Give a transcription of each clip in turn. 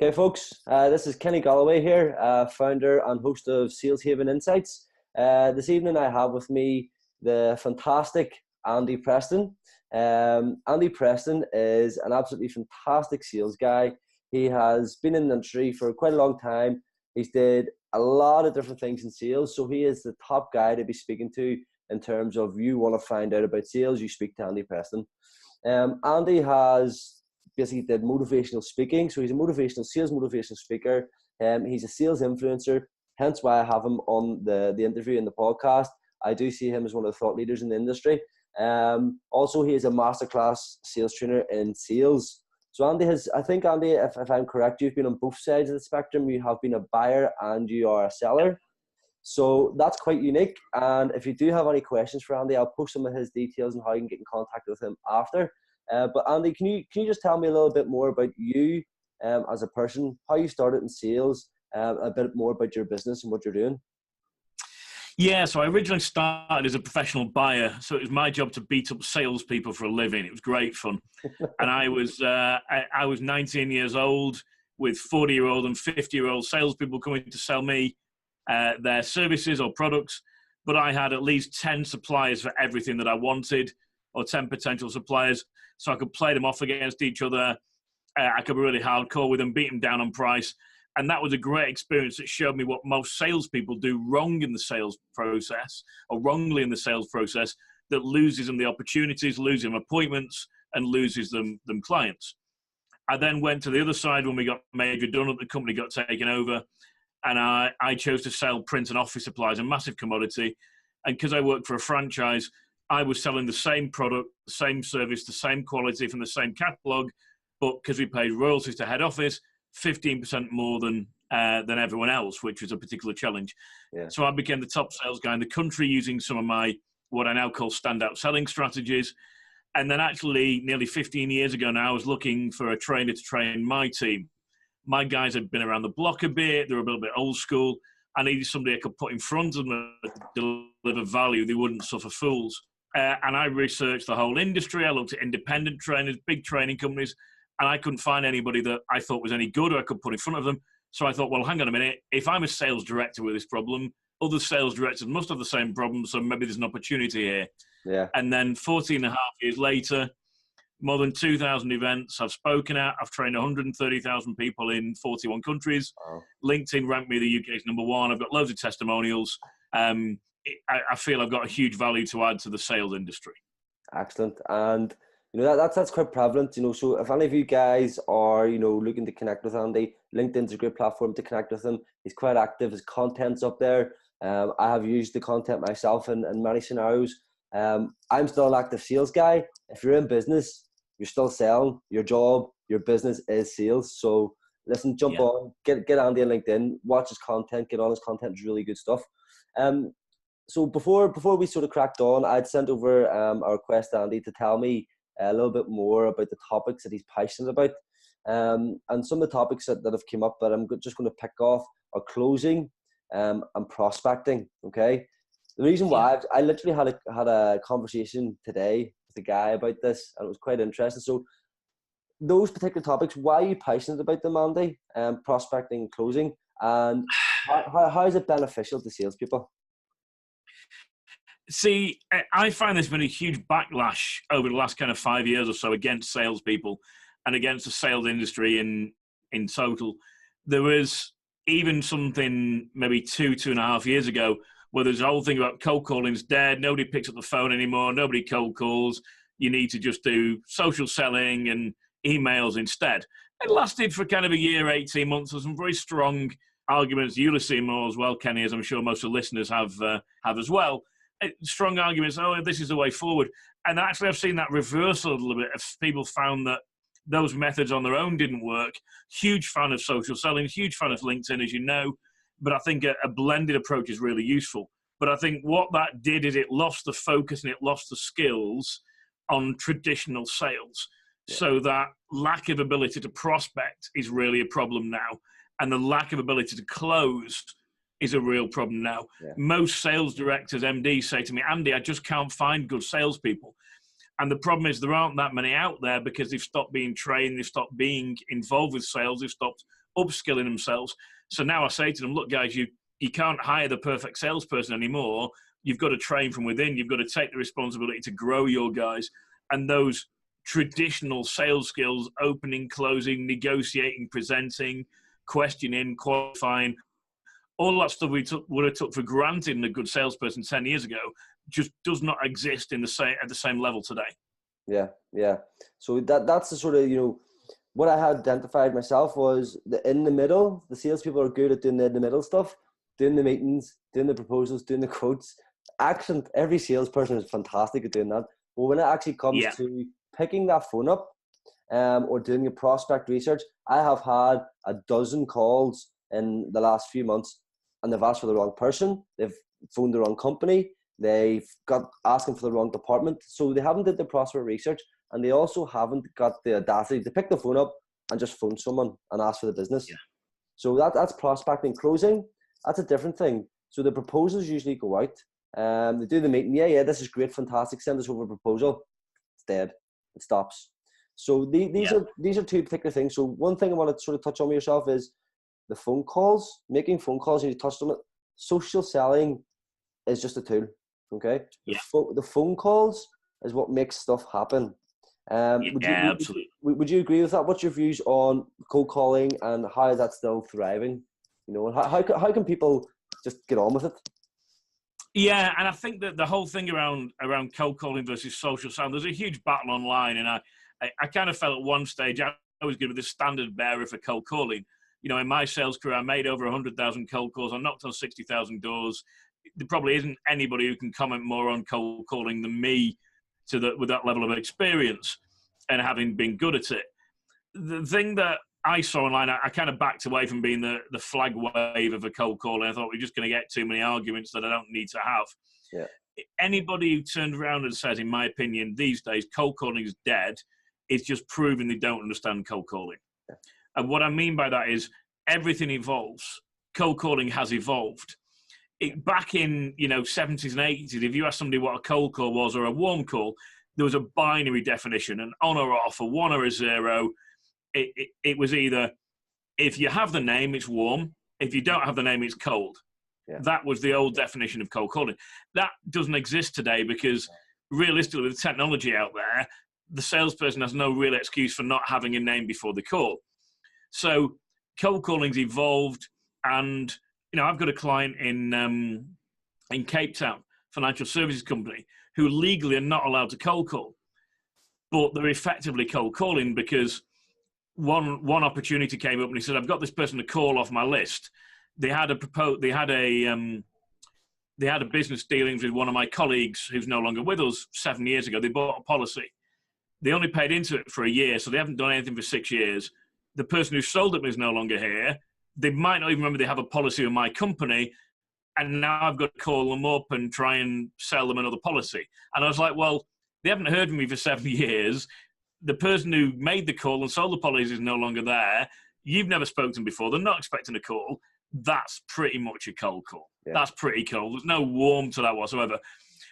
Okay, folks, this is Kenny Galloway here, founder and host of Sales Haven Insights. This evening I have with me the fantastic Andy Preston. Andy Preston is an absolutely fantastic sales guy. He has been in the industry for quite a long time. He's did a lot of different things in sales, so he is the top guy to be speaking to in terms of you want to find out about sales, you speak to Andy Preston. Andy has basically did motivational speaking, so he's a motivational speaker. He's a sales influencer, hence why I have him on the interview in the podcast. I do see him as one of the thought leaders in the industry. Also, he is a masterclass sales trainer in sales. So Andy has, I think Andy, if I'm correct, you've been on both sides of the spectrum. You have been a buyer and you are a seller. So that's quite unique. And if you do have any questions for Andy, I'll post some of his details and how you can get in contact with him after. But Andy, can you just tell me a little bit more about you as a person, how you started in sales, a bit more about your business and what you're doing? Yeah, so I originally started as a professional buyer, so it was my job to beat up salespeople for a living. It was great fun, and I was 19 years old with 40-year-old and 50-year-old salespeople coming to sell me their services or products. But I had at least 10 suppliers for everything that I wanted, or 10 potential suppliers, so I could play them off against each other. I could be really hardcore with them, beat them down on price. And that was a great experience that showed me what most salespeople do wrong in the sales process, or wrongly in the sales process, that loses them the opportunities, loses them appointments, and loses them clients. I then went to the other side when we got made redundant, the company got taken over, and I chose to sell print and office supplies, a massive commodity. And because I worked for a franchise, I was selling the same product, the same service, the same quality from the same catalogue, but because we paid royalties to head office, 15% more than everyone else, which was a particular challenge. Yeah. So I became the top sales guy in the country using some of my, what I now call standout selling strategies. And then actually nearly 15 years ago now, I was looking for a trainer to train my team. My guys had been around the block a bit. They were a little bit old school. I needed somebody I could put in front of them to deliver value. They wouldn't suffer fools. And I researched the whole industry. I looked at independent trainers, big training companies, and I couldn't find anybody that I thought was any good or I could put in front of them. So I thought, well, hang on a minute. If I'm a sales director with this problem, other sales directors must have the same problem, so maybe there's an opportunity here. Yeah. And then 14 and a half years later, more than 2,000 events I've spoken at. I've trained 130,000 people in 41 countries. Wow. LinkedIn ranked me the UK's #1. I've got loads of testimonials. I feel I've got a huge value to add to the sales industry. Excellent. And that's quite prevalent, so if any of you guys are, looking to connect with Andy, LinkedIn's a great platform to connect with him. He's quite active. His content's up there. I have used the content myself in many scenarios. I'm still an active sales guy. If you're in business, you're still selling. Your job, your business is sales. So listen, jump on, get Andy on LinkedIn, watch his content, get on his content. It's really good stuff. So before we sort of cracked on, I'd sent over a request to Andy to tell me a little bit more about the topics that he's passionate about. And some of the topics that have come up that I'm just going to pick off are closing and prospecting, okay? The reason why, I literally had a conversation today with a guy about this, and it was quite interesting. So those particular topics, why are you passionate about them, Andy? Prospecting and closing, and how is it beneficial to salespeople? See, I find there's been a huge backlash over the last kind of 5 years or so against salespeople and against the sales industry in total. There was even something maybe 2.5 years ago where there's a whole thing about cold calling's dead. Nobody picks up the phone anymore. Nobody cold calls. You need to just do social selling and emails instead. It lasted for kind of a year, 18 months. There's some very strong arguments. You'll have seen more as well, Kenny, as I'm sure most of the listeners have as well. Strong arguments, this is the way forward. And actually, I've seen that reversal a little bit. If people found that those methods on their own didn't work. Huge fan of social selling, huge fan of LinkedIn, as you know. But I think a blended approach is really useful. But I think what that did is it lost the focus and it lost the skills on traditional sales. Yeah. So that lack of ability to prospect is really a problem now. And the lack of ability to close is a real problem now. Yeah. Most sales directors, MDs, say to me, Andy, I just can't find good salespeople. And the problem is there aren't that many out there because they've stopped being trained, they've stopped being involved with sales, they've stopped upskilling themselves. So now I say to them, look, guys, you can't hire the perfect salesperson anymore. You've got to train from within. You've got to take the responsibility to grow your guys. And those traditional sales skills, opening, closing, negotiating, presenting, questioning, qualifying, all that stuff would have took for granted in a good salesperson 10 years ago, just does not exist at the same level today. Yeah, yeah. So that's the sort of, what I had identified myself was in the middle, the salespeople are good at doing the in the middle stuff, doing the meetings, doing the proposals, doing the quotes. Action, every salesperson is fantastic at doing that. But when it actually comes to picking that phone up or doing your prospect research, I have had a dozen calls in the last few months, and they've asked for the wrong person. They've phoned the wrong company. They've got asking for the wrong department. So they haven't did the prospect research, and they also haven't got the audacity to pick the phone up and just phone someone and ask for the business. Yeah. So that's prospecting. Closing, that's a different thing. So the proposals usually go out. They do the meeting. Yeah, this is great, fantastic. Send us over a proposal. It's dead. It stops. So these are two particular things. So one thing I want to sort of touch on with yourself is the phone calls, making phone calls, and you touched on it. Social selling is just a tool. Okay. Yeah. The phone calls is what makes stuff happen. Absolutely. Would you agree with that? What's your views on cold calling and how is that still thriving? How can people just get on with it? Yeah, and I think that the whole thing around cold calling versus social selling, there's a huge battle online, and I kind of felt at one stage I was going to be the standard bearer for cold calling. In my sales career, I made over 100,000 cold calls. I knocked on 60,000 doors. There probably isn't anybody who can comment more on cold calling than me with that level of experience and having been good at it. The thing that I saw online, I kind of backed away from being the flag wave of a cold call. And I thought we're just going to get too many arguments that I don't need to have. Yeah. Anybody who turns around and says, in my opinion, these days, cold calling is dead, it's just proving they don't understand cold calling. Yeah. And what I mean by that is everything evolves. Cold calling has evolved. Back in 70s and 80s, if you asked somebody what a cold call was or a warm call, there was a binary definition, an on or off, a 1 or a 0. It was either, if you have the name, it's warm. If you don't have the name, it's cold. Yeah. That was the old definition of cold calling. That doesn't exist today because realistically, with technology out there, the salesperson has no real excuse for not having a name before the call. So cold calling's evolved, and I've got a client in Cape Town, financial services company, who legally are not allowed to cold call, but they're effectively cold calling because one opportunity came up and he said, I've got this person to call off my list. They had a business dealings with one of my colleagues who's no longer with us 7 years ago. They bought a policy. They only paid into it for a year, so they haven't done anything for 6 years. The person who sold it is no longer here. They might not even remember they have a policy with my company, and now I've got to call them up and try and sell them another policy. And I was like, well, they haven't heard from me for 7 years. The person who made the call and sold the policy is no longer there. You've never spoken to them before. They're not expecting a call. That's pretty much a cold call. Yeah. That's pretty cold. There's no warmth to that whatsoever.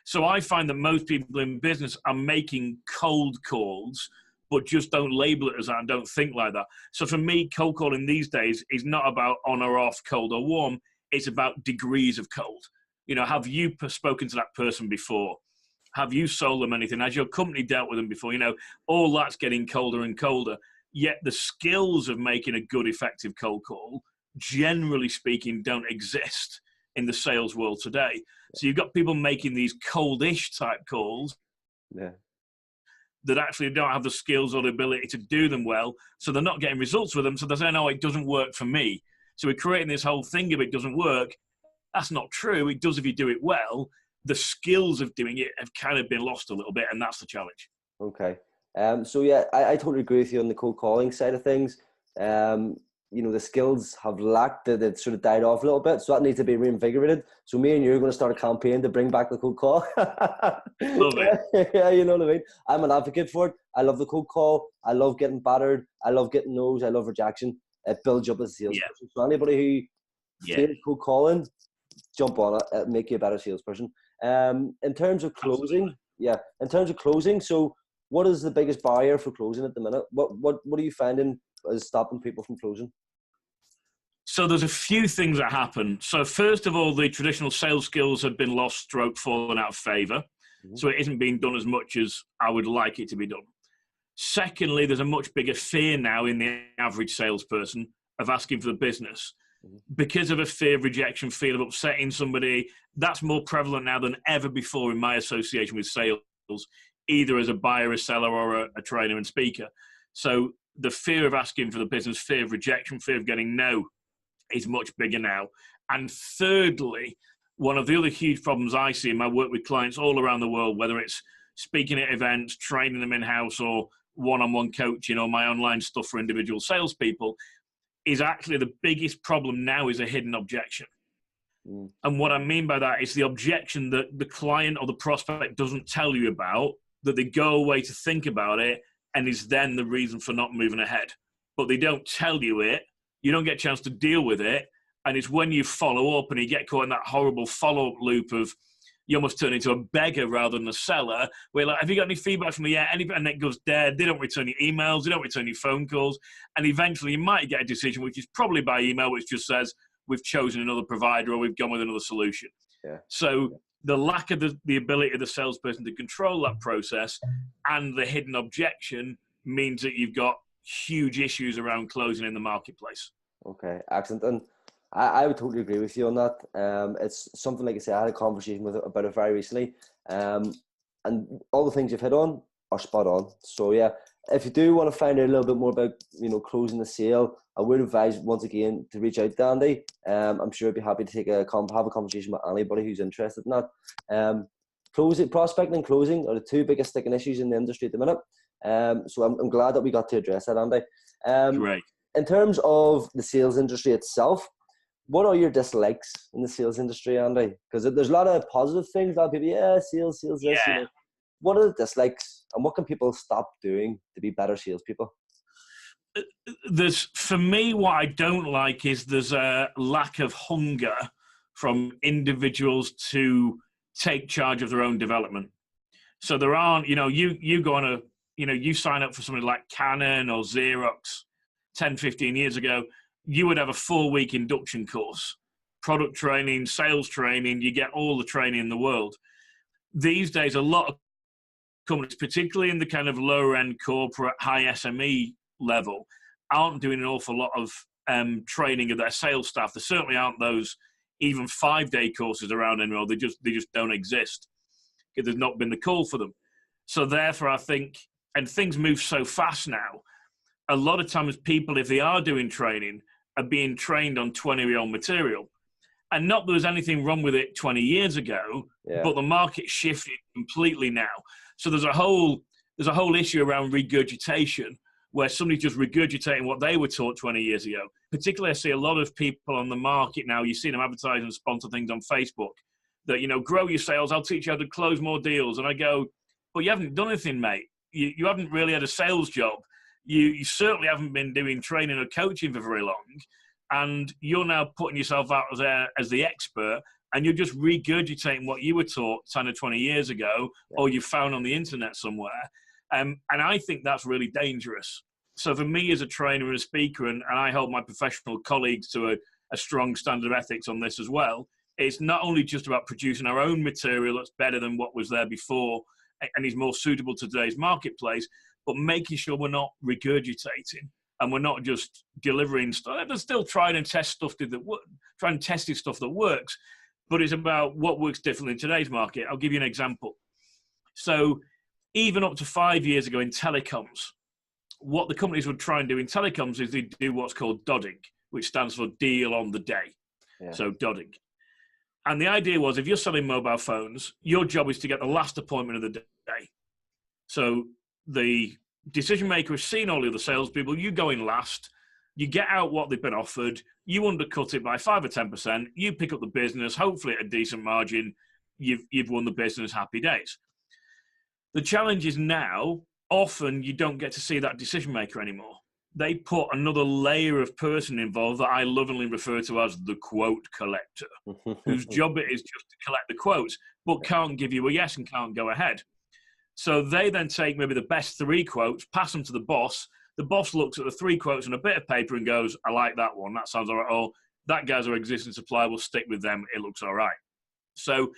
So I find that most people in business are making cold calls, but just don't label it as that and don't think like that. So for me, cold calling these days is not about on or off, cold or warm. It's about degrees of cold. Have you spoken to that person before? Have you sold them anything? Has your company dealt with them before? All that's getting colder and colder. Yet the skills of making a good, effective cold call, generally speaking, don't exist in the sales world today. Yeah. So you've got people making these coldish type calls. Yeah. That actually don't have the skills or the ability to do them well, so they're not getting results with them, so they're saying, oh, it doesn't work for me. So we're creating this whole thing of it doesn't work. That's not true. It does if you do it well. The skills of doing it have kind of been lost a little bit, and that's the challenge. Okay. So yeah, I totally agree with you on the cold calling side of things. The skills have lacked, they've sort of died off a little bit, so that needs to be reinvigorated. So me and you are going to start a campaign to bring back the cold call. Love it. Yeah, you know what I mean? I'm an advocate for it. I love the cold call. I love getting battered. I love getting no's. I love rejection. It builds you up as a salesperson. Yeah. So anybody who fears cold calling, jump on it. It'll make you a better salesperson. In terms of closing, so what is the biggest barrier for closing at the minute? What are you finding is stopping people from closing? So there's a few things that happen. So first of all, the traditional sales skills have been lost, stroke fallen out of favor. So it isn't being done as much as I would like it to be done. Secondly, there's a much bigger fear now in the average salesperson of asking for the business. Because of a fear of rejection, fear of upsetting somebody. That's more prevalent now than ever before in my association with sales, either as a buyer, a seller, or a trainer and speaker. So the fear of asking for the business, fear of rejection, fear of getting no is much bigger now. And thirdly, one of the other huge problems I see in my work with clients all around the world, whether it's speaking at events, training them in-house, or one-on-one coaching, or my online stuff for individual salespeople, is actually the biggest problem now is a hidden objection. And what I mean by that is the objection that the client or the prospect doesn't tell you about, that they go away to think about it, and is then the reason for not moving ahead. But they don't tell you it, you don't get a chance to deal with it, and it's when you follow up and you get caught in that horrible follow-up loop of you almost turn into a beggar rather than a seller, where like, have you got any feedback from me yet? And it goes dead. They don't return your emails. They don't return your phone calls. And eventually you might get a decision, which is probably by email, which just says, we've chosen another provider or we've gone with another solution. So the lack of the ability of the salesperson to control that process and the hidden objection means that you've got huge issues around closing in the marketplace. Okay, excellent. And I would totally agree with you on that. It's something, like I said, I had a conversation about it very recently. And all the things you've hit on are spot on. So yeah, if you do want to find out a little bit more about, closing the sale, I would advise once again to reach out to Andy. I'm sure I'd be happy to have a conversation with anybody who's interested in that. Prospecting and closing are the two biggest sticking issues in the industry at the minute. So I'm glad that we got to address that, Andy. Great. In terms of the sales industry itself, what are your dislikes in the sales industry, Andy? Because there's a lot of positive things. A lot of people, sales, this. Yeah. What are the dislikes, and what can people stop doing to be better salespeople? For me, what I don't like is there's a lack of hunger from individuals to take charge of their own development. So there aren't, you go on you sign up for something like Canon or Xerox 10, 15 years ago, you would have a 4-week induction course, product training, sales training, you get all the training in the world. These days, a lot of companies, particularly in the kind of lower end corporate, high SME level, aren't doing an awful lot of training of their sales staff. There certainly aren't those even 5-day courses around anymore. They just don't exist because there's not been the call for them. So therefore, I think, and things move so fast now, a lot of times people, if they are doing training, are being trained on 20-year-old material. And not that there was anything wrong with it 20 years ago, but the market shifted completely now. So there's a whole issue around regurgitation, where somebody's just regurgitating what they were taught 20 years ago. Particularly, I see a lot of people on the market now, you see them advertise and sponsor things on Facebook, that, grow your sales, I'll teach you how to close more deals. And I go, well, you haven't done anything, mate. You haven't really had a sales job. You certainly haven't been doing training or coaching for very long, and you're now putting yourself out there as the expert, and you're just regurgitating what you were taught 10 or 20 years ago, or you found on the internet somewhere. And I think that's really dangerous. So for me as a trainer and a speaker, and I hold my professional colleagues to a strong standard of ethics on this as well, it's not only just about producing our own material that's better than what was there before and is more suitable to today's marketplace, but making sure we're not regurgitating and we're not just delivering stuff. There's still trying and test stuff trying and testing stuff that works, but it's about what works differently in today's market. I'll give you an example. So even up to 5 years ago in telecoms, what the companies would try and do in telecoms is they do what's called dodding, which stands for deal on the day. So dodding. And the idea was, if you're selling mobile phones, your job is to get the last appointment of the day. So the decision maker has seen all the other salespeople, you go in last, you get out what they've been offered, you undercut it by 5 or 10%, you pick up the business, hopefully at a decent margin, you've won the business, happy days. The challenge is now, often you don't get to see that decision maker anymore. They put another layer of person involved that I lovingly refer to as the quote collector, whose job it is just to collect the quotes, but can't give you a yes and can't go ahead. So they then take maybe the best 3 quotes, pass them to the boss The boss looks at the 3 quotes on a bit of paper and goes, I like that one. That sounds all right. Oh, that guy's our existing supplier. We'll stick with them. It looks all right. So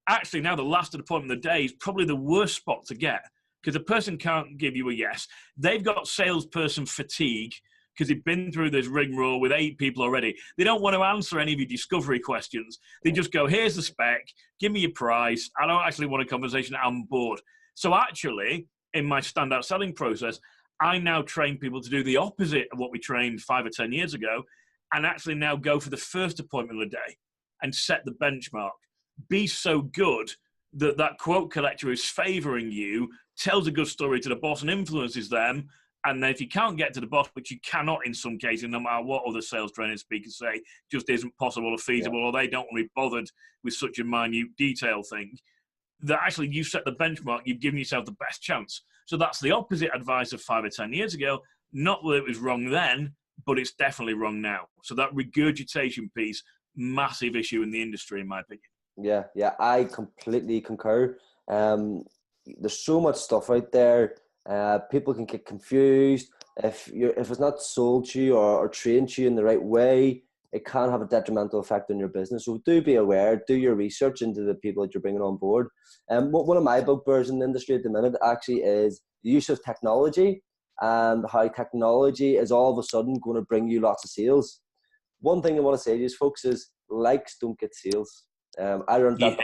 actually now the last appointment of the day is probably the worst spot to get, because the person can't give you a yes. They've got salesperson fatigue because they've been through this rigmarole with 8 people already. They don't want to answer any of your discovery questions. They just go, here's the spec, give me your price. I don't actually want a conversation, I'm bored. So actually, in my standout selling process, I now train people to do the opposite of what we trained 5 or 10 years ago, and actually now go for the first appointment of the day and set the benchmark. Be so good that that quote collector is favoring you, tells a good story to the boss and influences them. And then if you can't get to the boss, which you cannot in some cases, no matter what other sales training speakers say, just isn't possible or feasible, or they don't want to be bothered with such a minute detail thing, that actually you set the benchmark, you've given yourself the best chance. So that's the opposite advice of 5 or 10 years ago. Not that it was wrong then, but it's definitely wrong now. So that regurgitation piece, massive issue in the industry, in my opinion. Yeah, I completely concur. There's so much stuff out there. People can get confused. If it's not sold to you or trained to you in the right way, it can have a detrimental effect on your business. So do be aware, do your research into the people that you're bringing on board. One of my bugbears in the industry at the minute actually is the use of technology, and how technology is all of a sudden going to bring you lots of sales. One thing I want to say to you folks is likes don't get sales. I learned that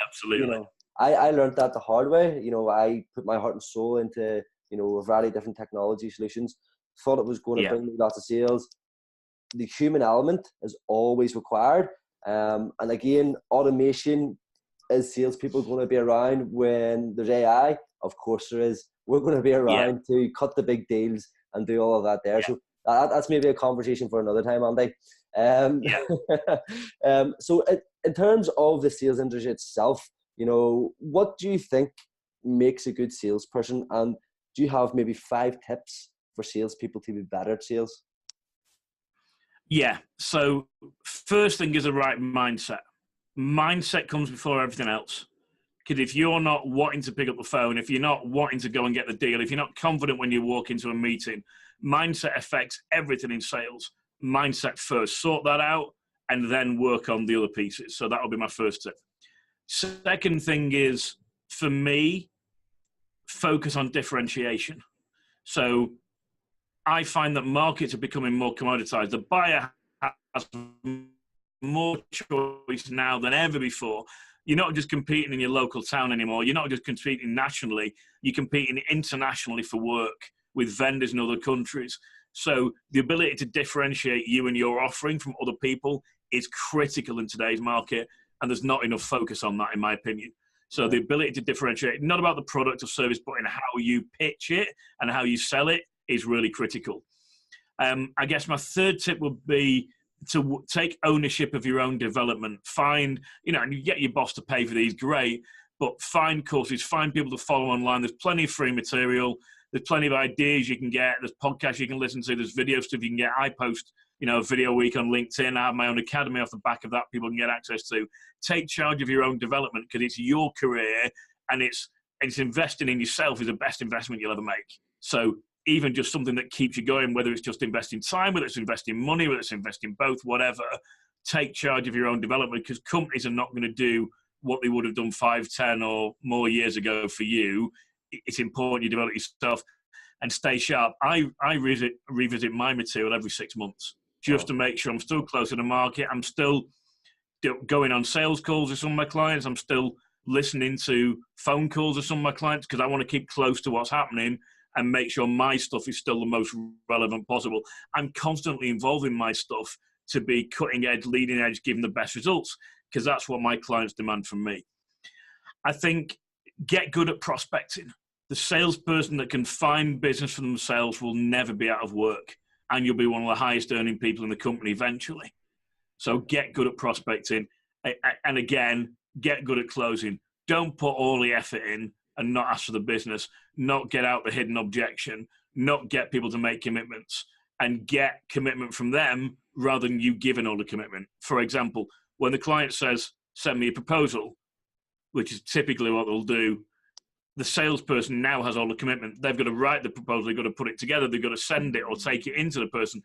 absolutely. You know, I learned that the hard way. You know, I put my heart and soul into, you know, a variety of different technology solutions. Thought it was going to bring me lots of sales. The human element is always required. And again, automation, is salespeople going to be around when there's AI? Of course there is. We're going to be around to cut the big deals and do all of that there. So that's maybe a conversation for another time, Andy. So in terms of the sales industry itself, you know, what do you think makes a good salesperson? And do you have maybe 5 tips for salespeople to be better at sales? Yeah. So first thing is the right mindset. Mindset comes before everything else. Because if you're not wanting to pick up the phone, if you're not wanting to go and get the deal, if you're not confident when you walk into a meeting, mindset affects everything in sales. Mindset first. Sort that out and then work on the other pieces. So that will be my first tip. Second thing is, for me, focus on differentiation. So I find that markets are becoming more commoditized. The buyer has more choice now than ever before. You're not just competing in your local town anymore. You're not just competing nationally. You're competing internationally for work with vendors in other countries. So the ability to differentiate you and your offering from other people is critical in today's market, and there's not enough focus on that, in my opinion. So the ability to differentiate, not about the product or service, but in how you pitch it and how you sell it, is really critical. I guess my third tip would be to take ownership of your own development. Find, and you get your boss to pay for these, great, but find courses, find people to follow online. There's plenty of free material. There's plenty of ideas you can get. There's podcasts you can listen to. There's video stuff you can get. I post, a video a week on LinkedIn. I have my own academy off the back of that people can get access to. Take charge of your own development, because it's your career, and it's investing in yourself is the best investment you'll ever make. So even just something that keeps you going, whether it's just investing time, whether it's investing money, whether it's investing both, whatever, take charge of your own development, because companies are not going to do what they would have done 5, 10 or more years ago for you. It's important you develop yourself and stay sharp. I revisit my material every 6 months just to make sure I'm still close to the market. I'm still going on sales calls with some of my clients. I'm still listening to phone calls with some of my clients, because I want to keep close to what's happening and make sure my stuff is still the most relevant possible. I'm constantly involving my stuff to be cutting edge, leading edge, giving the best results, because that's what my clients demand from me. I think get good at prospecting. The salesperson that can find business for themselves will never be out of work, and you'll be one of the highest earning people in the company eventually. So get good at prospecting. And again, get good at closing. Don't put all the effort in and not ask for the business, not get out the hidden objection, not get people to make commitments, and get commitment from them rather than you giving all the commitment. For example, when the client says, send me a proposal, which is typically what they'll do, the salesperson now has all the commitment. They've got to write the proposal, they've got to put it together, they've got to send it or take it into the person.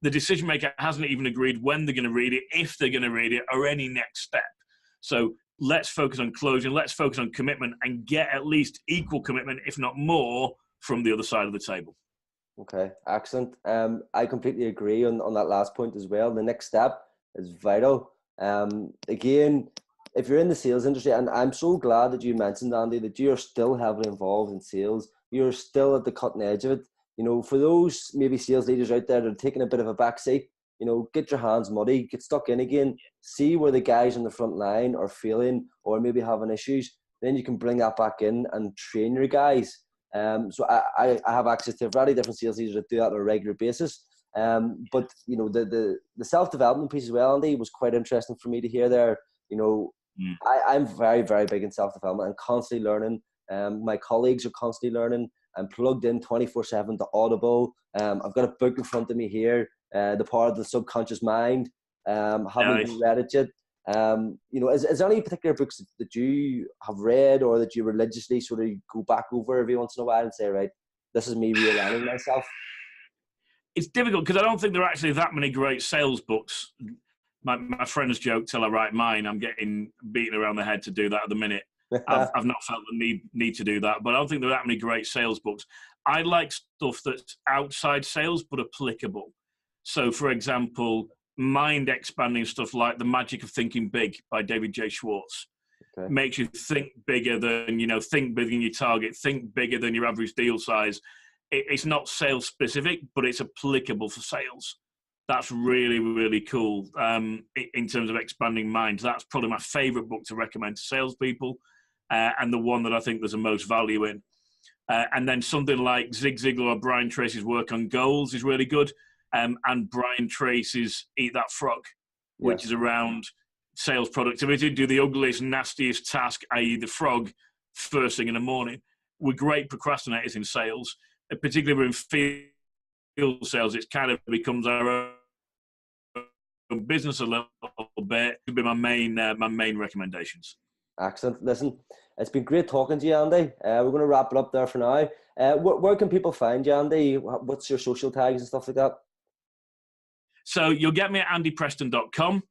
The decision maker hasn't even agreed when they're going to read it, if they're going to read it, or any next step. So let's focus on closing, let's focus on commitment, and get at least equal commitment, if not more, from the other side of the table. Okay, excellent. I completely agree on that last point as well. The next step is vital. Again, if you're in the sales industry, and I'm so glad that you mentioned, Andy, that you're still heavily involved in sales, you're still at the cutting edge of it. You know, for those maybe sales leaders out there that are taking a bit of a back seat, you know, get your hands muddy, get stuck in again, see where the guys on the front line are failing or maybe having issues. Then you can bring that back in and train your guys. So I have access to a variety of different sales leaders that do that on a regular basis. But, you know, the self-development piece as well, Andy, was quite interesting for me to hear there. You know, I'm very, very big in self-development. I'm constantly learning. My colleagues are constantly learning. I'm plugged in 24/7 to Audible. I've got a book in front of me here, The Power of the Subconscious Mind. Haven't read it yet. You know, is there any particular books that you have read or that you religiously sort of go back over every once in a while and say, right, this is me realigning myself? It's difficult because I don't think there are actually that many great sales books. My friends joke till I write mine. I'm getting beaten around the head to do that at the minute. I've not felt the need to do that, but I don't think there are that many great sales books. I like stuff that's outside sales but applicable. So, for example, mind expanding stuff like The Magic of Thinking Big by David J. Schwartz. Okay. Makes you think bigger than, think bigger than your target, think bigger than your average deal size. It's not sales specific, but it's applicable for sales. That's really, really cool in terms of expanding minds. That's probably my favorite book to recommend to salespeople, and the one that I think there's the most value in. And then something like Zig Ziglar or Brian Tracy's work on goals is really good. And Brian Tracy's Eat That Frog, which is around sales productivity. Do the ugliest, nastiest task, i.e. the frog, first thing in the morning. We're great procrastinators in sales, particularly in field sales. It kind of becomes our own business a little bit. It would be my main recommendations. Excellent. Listen, it's been great talking to you, Andy. We're going to wrap it up there for now. Where can people find you, Andy? What's your social tags and stuff like that? So you'll get me at andypreston.com.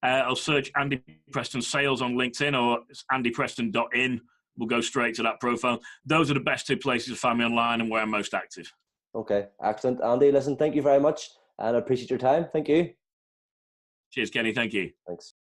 I'll search Andy Preston Sales on LinkedIn or andypreston.in. We'll go straight to that profile. Those are the best two places to find me online and where I'm most active. Okay, excellent. Andy, listen, thank you very much and I appreciate your time. Thank you. Cheers, Kenny. Thank you. Thanks.